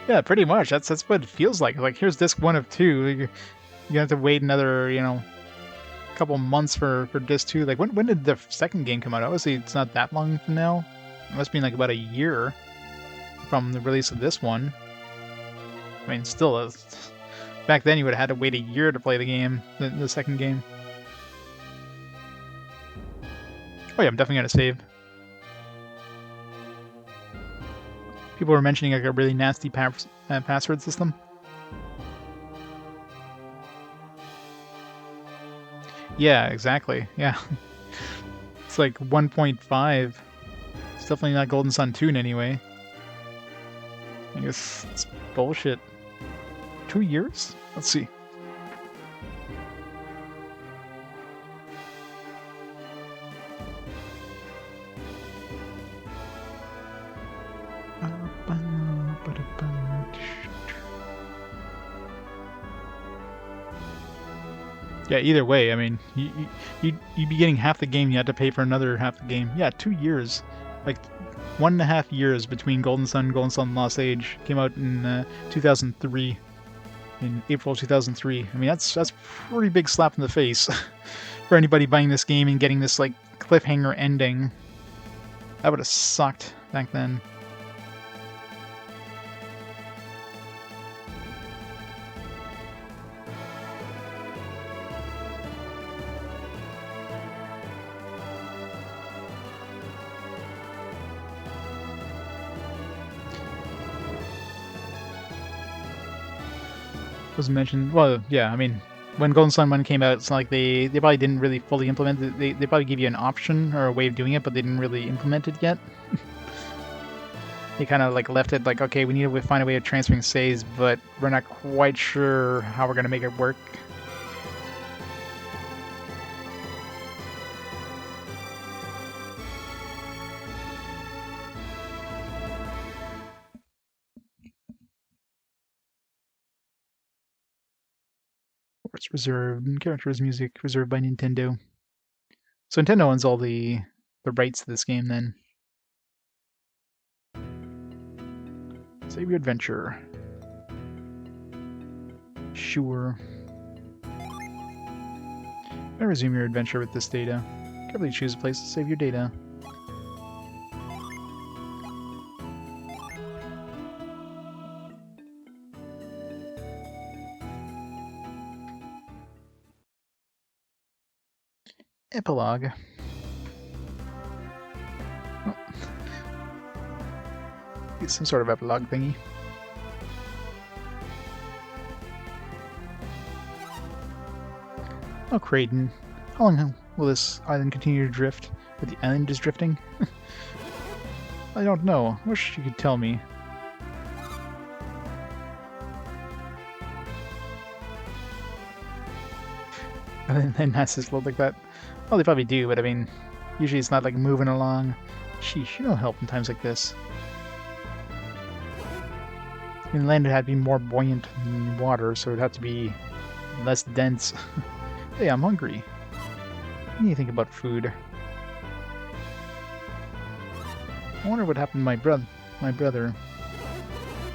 Yeah, pretty much. That's what it feels like. Like, here's disc 1 of 2. You're gonna have to wait another, couple months for disc 2. Like, when did the second game come out? Obviously, it's not that long from now. It must be like about a year from the release of this one. I mean, still, back then you would have had to wait a year to play the game, the second game. Oh yeah, I'm definitely gonna save. People were mentioning like a really nasty password system. Yeah, exactly. Yeah. It's like 1.5. It's definitely not Golden Sun Tune anyway. I guess it's bullshit. 2 years? Let's see. Yeah, either way, I mean, you'd be getting half the game, you had to pay for another half the game. Yeah, 2 years. Like, 1.5 years between Golden Sun Lost Age. Came out in 2003. In April 2003. I mean, that's a pretty big slap in the face for anybody buying this game and getting this, like, cliffhanger ending. That would have sucked back then. Was mentioned. Well, yeah, I mean, when Golden Sun 1 came out, it's not like they probably didn't really fully implement it. They probably gave you an option or a way of doing it, but they didn't really implement it yet. They kind of like left it like, okay, we need to find a way of transferring saves, but we're not quite sure how we're going to make it work. It's reserved. Characters, music reserved by Nintendo. So Nintendo owns all the rights to this game then. Save your adventure. Sure. Resume your adventure with this data. Carefully choose a place to save your data. Epilogue. Oh. It's some sort of epilogue thingy. Oh, Creighton. How long will this island continue to drift? But the island is drifting? I don't know. I wish you could tell me. And then NASA's look like that. Well, they probably do, but I mean, usually it's not like moving along. Sheesh, you don't help in times like this. I mean, land would have to be more buoyant than water, so it'd have to be less dense. Hey, I'm hungry. What do you think about food? I wonder what happened to my brother.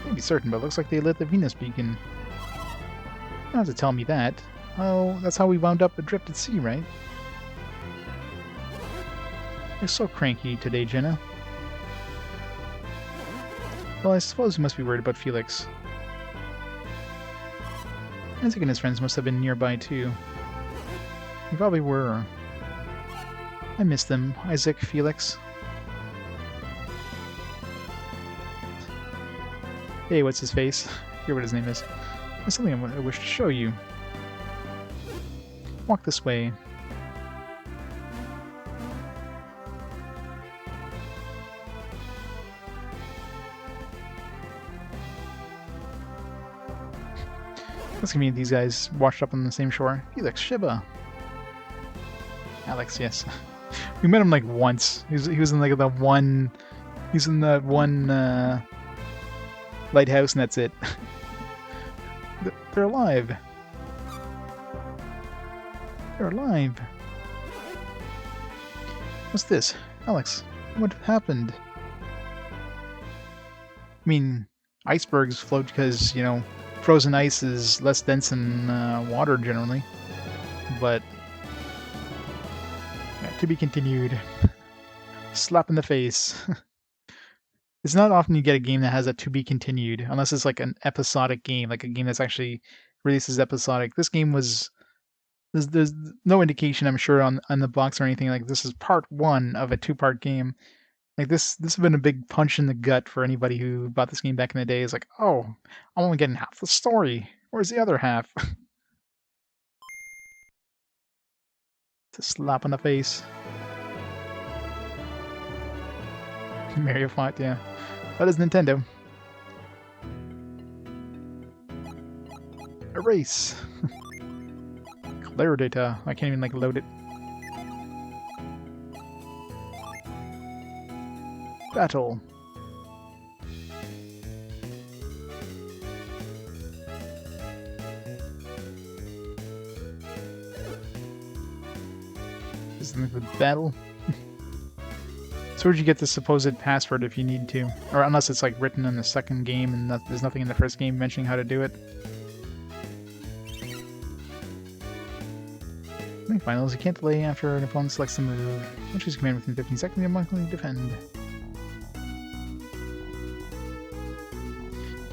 Can't be certain, but it looks like they lit the Venus beacon. You don't have to tell me that. Oh, that's how we wound up adrift at sea, right? You're so cranky today, Jenna. Well, I suppose you must be worried about Felix. Isaac and his friends must have been nearby, too. They probably were. I miss them, Isaac, Felix. Hey, what's his face? I forget what his name is. There's something I wish to show you. Walk this way. Let's give me these guys washed up on the same shore. Felix, Shiba. Alex, yes. We met him like once. He was in like the one. He's in that one lighthouse, and that's it. They're alive. They're alive. What's this, Alex? What happened? I mean, icebergs float because, you know, frozen ice is less dense than water generally, but yeah, to be continued. Slap in the face. It's not often you get a game that has a to be continued, unless it's like an episodic game, like a game that's actually released as episodic. This game was there's no indication, I'm sure, on the box or anything like this is part one of a two-part game. Like this has been a big punch in the gut for anybody who bought this game back in the day. It's like, oh, I'm only getting half the story. Where's the other half? It's a slap on the face. Mario font, yeah. That is Nintendo. Erase. Clear data. I can't even like load it. Battle. Isn't it the battle? So where'd you get the supposed password if you need to? Or unless it's like written in the second game and there's nothing in the first game mentioning how to do it. Finals, you can't delay after an opponent selects a move. Once choose command within 15 seconds, you automatically defend.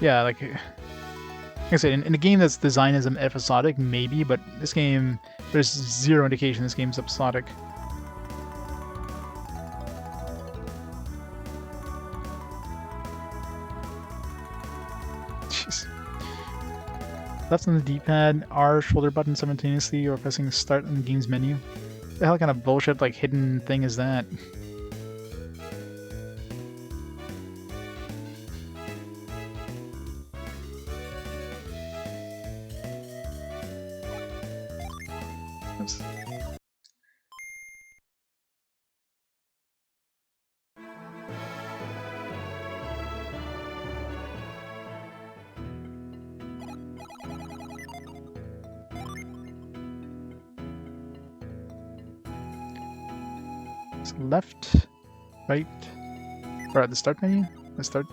Yeah, like I said, in a game that's designed as an episodic, maybe, but this game, there's zero indication this game's episodic. Jeez. Left on the D-pad, R shoulder button simultaneously, or pressing start on the game's menu. What the hell kind of bullshit, like, hidden thing is that? Oops. So left, right, or at the start menu? Let's start.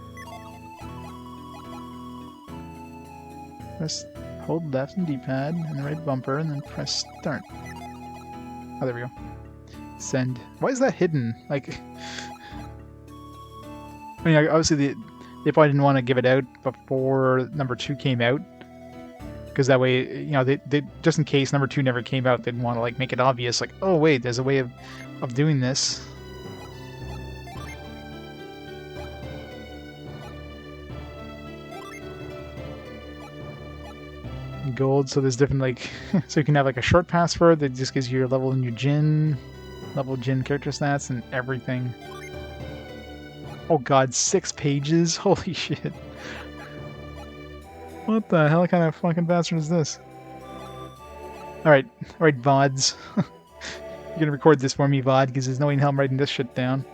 Press, hold left on D-pad and the right bumper, and then press start. Oh, there we go. Send. Why is that hidden? Like, I mean, obviously they probably didn't want to give it out before number 2 came out, because that way, you know, they just in case number 2 never came out, they'd want to like make it obvious, like, oh wait, there's a way of doing this. Gold, so there's different, like, so you can have like a short password that just gives you your level in your level Jin character stats and everything. Oh god, 6 pages? Holy shit. What the hell kind of fucking bastard is this? Alright, VODs. You're gonna record this for me, VOD, because there's no way in hell I'm writing this shit down.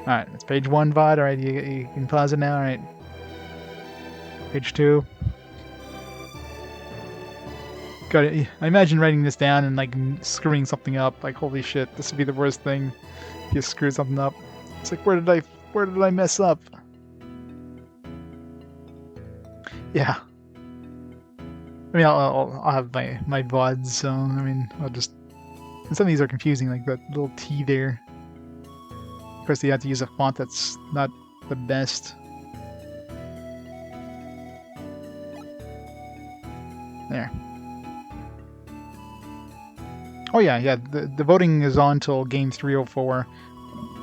Alright, it's page 1, VOD. Alright, you can pause it now. Alright. Page 2. Got it. I imagine writing this down and like screwing something up. Like, holy shit, this would be the worst thing if you screw something up. It's like, where did I mess up? Yeah. I mean, I'll have my VODs, so I mean, I'll just. And some of these are confusing, like that little T there. Of course, you have to use a font that's not the best. There. Oh yeah, the voting is on till game 304.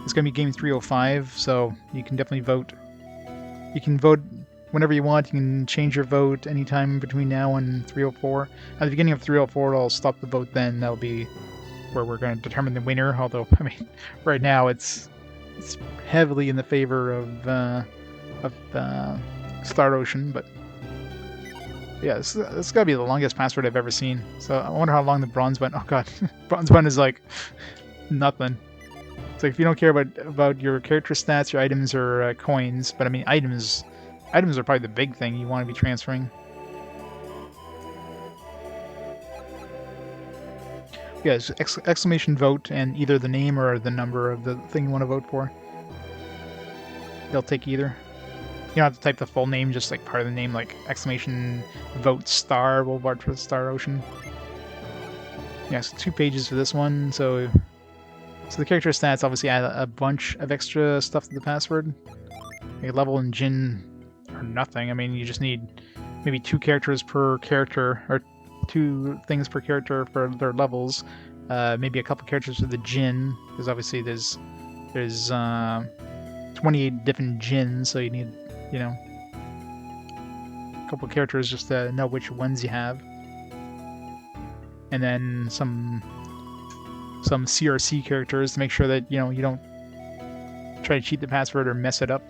It's going to be game 305, so you can definitely vote. You can vote whenever you want. You can change your vote anytime between now and 304. At the beginning of 304, I'll stop the vote then. That'll be where we're going to determine the winner, although, I mean, right now it's heavily in the favor of Star Ocean, but yeah, this got to be the longest password I've ever seen. So I wonder how long the bronze one. Oh god, bronze one is like nothing. It's like if you don't care about your character stats, your items, or coins, but I mean items are probably the big thing you want to be transferring. Yes, exclamation vote and either the name or the number of the thing you want to vote for. They'll take either. You don't have to type the full name, just like part of the name, like exclamation vote star will vote for Star Ocean. Yeah, so 2 pages for this one. So the character stats obviously add a bunch of extra stuff to the password. Like level and Jin are nothing. I mean, you just need maybe 2 characters per character, or 2 things per character for their levels. Maybe a couple characters for the Jin, because obviously there's 28 different Jins, so you need, you know, a couple characters just to know which ones you have. And then some CRC characters to make sure that, you know, you don't try to cheat the password or mess it up.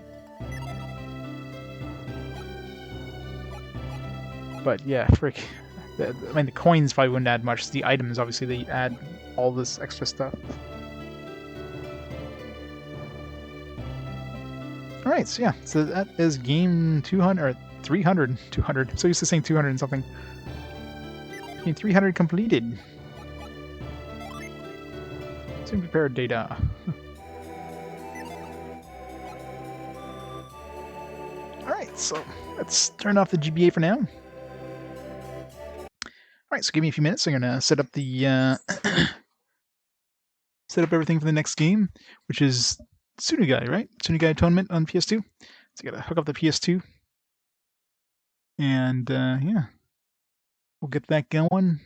But yeah, frick. I mean, the coins probably wouldn't add much. The items, obviously, they add all this extra stuff. Alright, so yeah, so that is game 200, or 300, 200. I'm so used to saying 200 and something. Game 300 completed. Soon prepare data. Alright, so let's turn off the GBA for now. Alright, so give me a few minutes. I'm gonna set up the set up everything for the next game, which is Tsunugai, right? Tsunugai Atonement on PS2. So I gotta hook up the PS2. And yeah, we'll get that going.